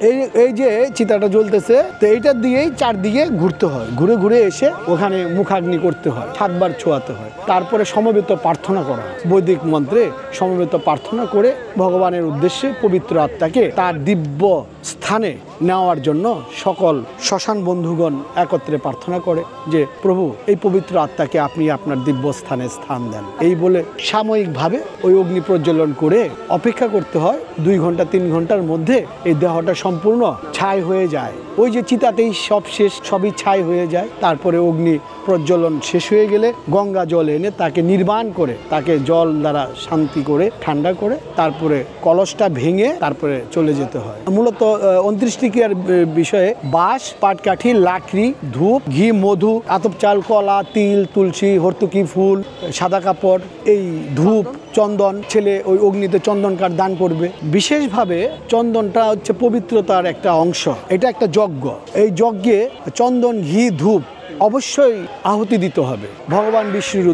এই এই যে চিতাটা জ্বলতেছে, তো এইটার দিয়েই চারদিকে ঘুরতে হয়, ঘুরে ঘুরে এসে ওখানে মুখাগ্নি করতে হয়, 7 বার ছোঁয়াতে হয়। তারপরে সমবেত প্রার্থনা করা হয়, বৈদিক মন্ত্রে সমবেত প্রার্থনা করে ভগবানের উদ্দেশ্যে পবিত্র আত্মাকে তার দিব্য স্থানে নেওয়ার জন্য সকল শ্মশান বন্ধুগণ একত্রে প্রার্থনা করে যে প্রভু এই পবিত্র আত্মাকে আপনি আপনার দিব্য স্থানে স্থান দেন। এই বলে সাময়িকভাবে ওই অগ্নি প্রজ্বলন করে অপেক্ষা করতে হয়। 2 ঘন্টা 3 ঘন্টার মধ্যে এই দেহটা সম্পূর্ণ ছাই হয়ে যায়। ওই যে চিতাতেই সব শেষ, সবই ছাই হয়ে যায়। তারপরে অগ্নি প্রজ্বলন শেষ হয়ে গেলে গঙ্গা জল এনে তাকে নির্বাণ করে, তাকে জল দ্বারা শান্তি করে ঠান্ডা করে তারপরে কলসটা ভেঙে তারপরে চলে যেতে হয়। মূলত 29টি ক্রিয়ার বিষয়ে বাঁশ, পাটকাঠি, লাকড়ি, ধূপ, ঘি, মধু, আতপ চাল, কলা, তিল, তুলসী, হর্তুকি ফুল, সাদা কাপড়, এই ধূপ, চন্দন, ছেলে ওই অগ্নিতে চন্দন কাঠ দান করবে। বিশেষভাবে চন্দনটা হচ্ছে পবিত্রতার একটা অংশ, এটা একটা যজ্ঞ। এই যজ্ঞে চন্দন, ঘি, ধূপ অবশ্যই আহুতি দিতে হবে। ভগবান বিষ্ণুর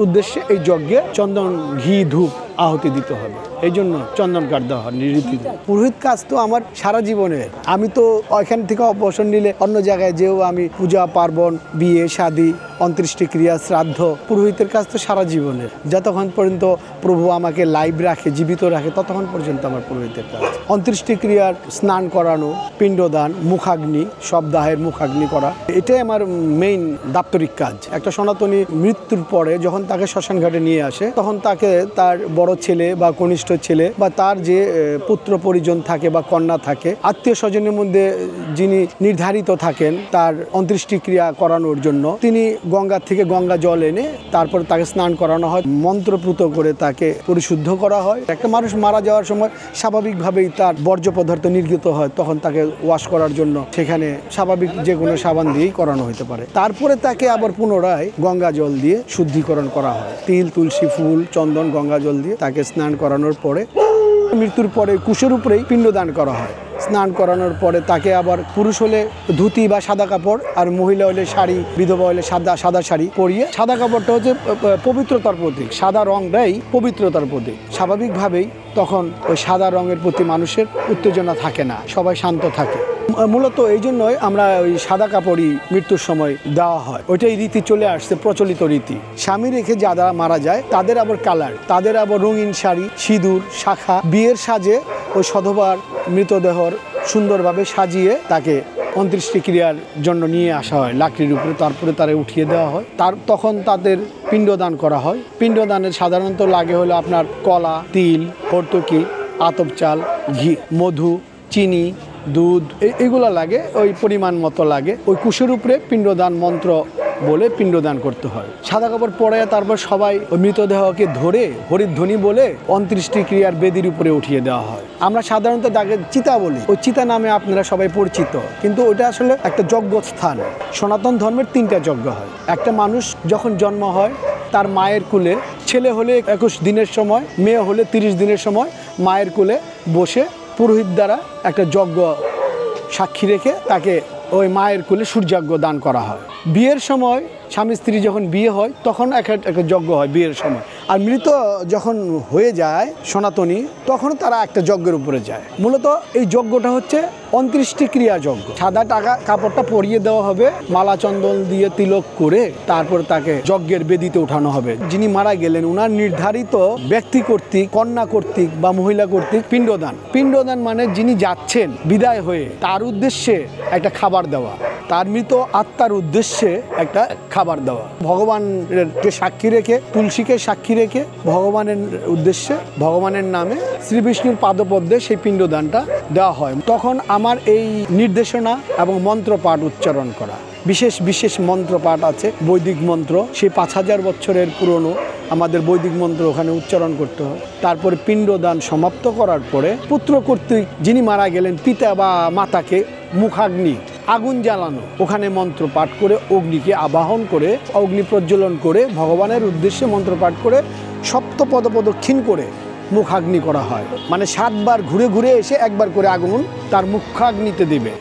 উদ্দেশ্যে এই যজ্ঞে চন্দন, ঘি, ধূপ আহুতি দিতে হবে। এই জন্য চন্দন কাঠ দেওয়া হয় রীতিতে। পুরোহিত কাজ তো আমার সারা জীবনের। আমি তো এখান থেকে অবসর নিলে অন্য জায়গায় যেও আমি পূজা পার্বণ, বিয়ে শাদী, 29টি ক্রিয়া, শ্রাদ্ধ, পুরোহিতের কাজ তো সারা জীবনের। যতক্ষণ পর্যন্ত প্রভু আমাকে লাইভ রাখে, জীবিত রাখে, ততক্ষণ পর্যন্ত আমার পুরোহিতের কাজ। 29টি ক্রিয়ার স্নান করানো, পিণ্ডদান, মুখাগ্নি, সপ্তাহের মুখাগ্নি করা, এটাই আমার মেইন দাপ্তরিক কাজ। একটা সনাতনী মৃত্যুর পরে যখন তাকে শ্মশান ঘাটে নিয়ে আসে, তখন তাকে তার বড় ছেলে বা কনিষ্ঠ ছেলে বা তার যে পুত্র পরিজন থাকে বা কন্যা থাকে, আত্মীয় স্বজনের মধ্যে যিনি নির্ধারিত থাকেন তার 29টি ক্রিয়া করানোর জন্য, তিনি গঙ্গা থেকে গঙ্গা জল এনে তারপর তাকে স্নান করানো হয়, মন্ত্রপুত করে তাকে পরিশুদ্ধ করা হয়। একটা মানুষ মারা যাওয়ার সময় স্বাভাবিকভাবেই তার বর্জ্য পদার্থ নির্গত হয়, তখন তাকে ওয়াশ করার জন্য সেখানে স্বাভাবিক যে কোনো সাবান দিয়েই করানো হতে পারে। তারপরে তাকে আবার পুনরায় গঙ্গা জল দিয়ে শুদ্ধিকরণ করা হয়। তিল, তুলসী ফুল, চন্দন, গঙ্গা জল দিয়ে তাকে স্নান করানোর পরে মৃত্যুর পরে কুশের উপরেই পিণ্ডদান করা হয়। স্নান করানোর পরে তাকে আবার পুরুষ হলে ধুতি বা সাদা কাপড়, আর মহিলা হলে শাড়ি, বিধবা হলে সাদা শাড়ি পরিয়ে, সাদা কাপড়টা হচ্ছে পবিত্রতার প্রতীক, সাদা রংটাই পবিত্রতার প্রতীক। স্বাভাবিকভাবেই তখন ওই সাদা রঙের প্রতি মানুষের উত্তেজনা থাকে না, সবাই শান্ত থাকে। মূলত এই জন্যই আমরা ওই সাদা কাপড়ই মৃত্যুর সময় দেওয়া হয়। ওইটাই রীতি চলে আসছে, প্রচলিত রীতি। স্বামী রেখে যারা মারা যায় তাদের আবার কালার, তাদের আবার রঙিন শাড়ি, সিঁদুর, শাখা, বিয়ের সাজে ওই সধবার মৃতদেহর সুন্দরভাবে সাজিয়ে তাকে 29টি ক্রিয়ার জন্য নিয়ে আসা হয় লাকড়ির উপরে, তারপরে তারা উঠিয়ে দেওয়া হয়। তখন তাদের পিণ্ডদান করা হয়। পিণ্ডদানের সাধারণত লাগে হলো আপনার কলা, তিল, হর্তুকি, আতপ চাল, ঘি, মধু, চিনি, দুধ, এইগুলো লাগে, ওই পরিমাণ মতো লাগে। ওই কুশের উপরে পিণ্ডদান মন্ত্র বলে পিণ্ডদান করতে হয়। সাদা কাপড় পরে তারপর সবাই ওই মৃতদেহকে ধরে হরিধ্বনি বলে 29টি ক্রিয়ার বেদির উপরে উঠিয়ে দেওয়া হয়। আমরা সাধারণত তাকে চিতা বলি, ওই চিতা নামে আপনারা সবাই পরিচিত, কিন্তু ওটা আসলে একটা যজ্ঞ স্থান। সনাতন ধর্মের 3টা যজ্ঞ হয়। একটা মানুষ যখন জন্ম হয় তার মায়ের কুলে, ছেলে হলে 21 দিনের সময়, মেয়ে হলে 30 দিনের সময় মায়ের কুলে বসে পুরোহিত দ্বারা একটা যজ্ঞ সাক্ষী রেখে তাকে ওই মায়ের কুলে সূর্যাজ্ঞ দান করা হয়। বিয়ের সময় স্বামী স্ত্রী যখন বিয়ে হয় তখন একটা যজ্ঞ হয় বিয়ের সময়। আর মৃত যখন হয়ে যায় সনাতনী, তখন তারা একটা যজ্ঞের উপরে যায়। মূলত এই যজ্ঞটা হচ্ছে 29টি ক্রিয়া যজ্ঞ। সাদা কাপড়টা পরিয়ে দেওয়া হবে, মালা চন্দন দিয়ে তিলক করে তারপর তাকে যজ্ঞের বেদিতে উঠানো হবে। যিনি মারা গেলেন ওনার নির্ধারিত ব্যক্তি কর্তৃক, কন্যা কর্তৃক বা মহিলা কর্তৃক পিণ্ডদান। পিণ্ডদান মানে যিনি যাচ্ছেন বিদায় হয়ে তার উদ্দেশ্যে একটা খাবার দেওয়া, তার মৃত আত্মার উদ্দেশ্যে একটা খাবার দেওয়া। ভগবানকে সাক্ষী রেখে, তুলসীকে সাক্ষী রেখে ভগবানের উদ্দেশ্যে, ভগবানের নামে শ্রী বিষ্ণুর পাদপদ্মে সেই পিণ্ডদানটা দেওয়া হয়। তখন আমার এই নির্দেশনা এবং মন্ত্রপাঠ উচ্চারণ করা, বিশেষ বিশেষ মন্ত্রপাঠ আছে, বৈদিক মন্ত্র, সেই 5000 বছরের পুরনো আমাদের বৈদিক মন্ত্র ওখানে উচ্চারণ করতে হয়। তারপরে পিণ্ডদান সমাপ্ত করার পরে পুত্র কর্তৃক যিনি মারা গেলেন, পিতা বা মাতাকে মুখাগ্নি, আগুন জ্বালানো, ওখানে মন্ত্র পাঠ করে অগ্নিকে আবাহন করে অগ্নি প্রজ্বলন করে ভগবানের উদ্দেশ্যে মন্ত্র পাঠ করে সপ্তপদ প্রদক্ষিণ করে মুখাগ্নি করা হয়। মানে 7 বার ঘুরে ঘুরে এসে একবার করে আগুন তার মুখাগ্নিতে দেবে।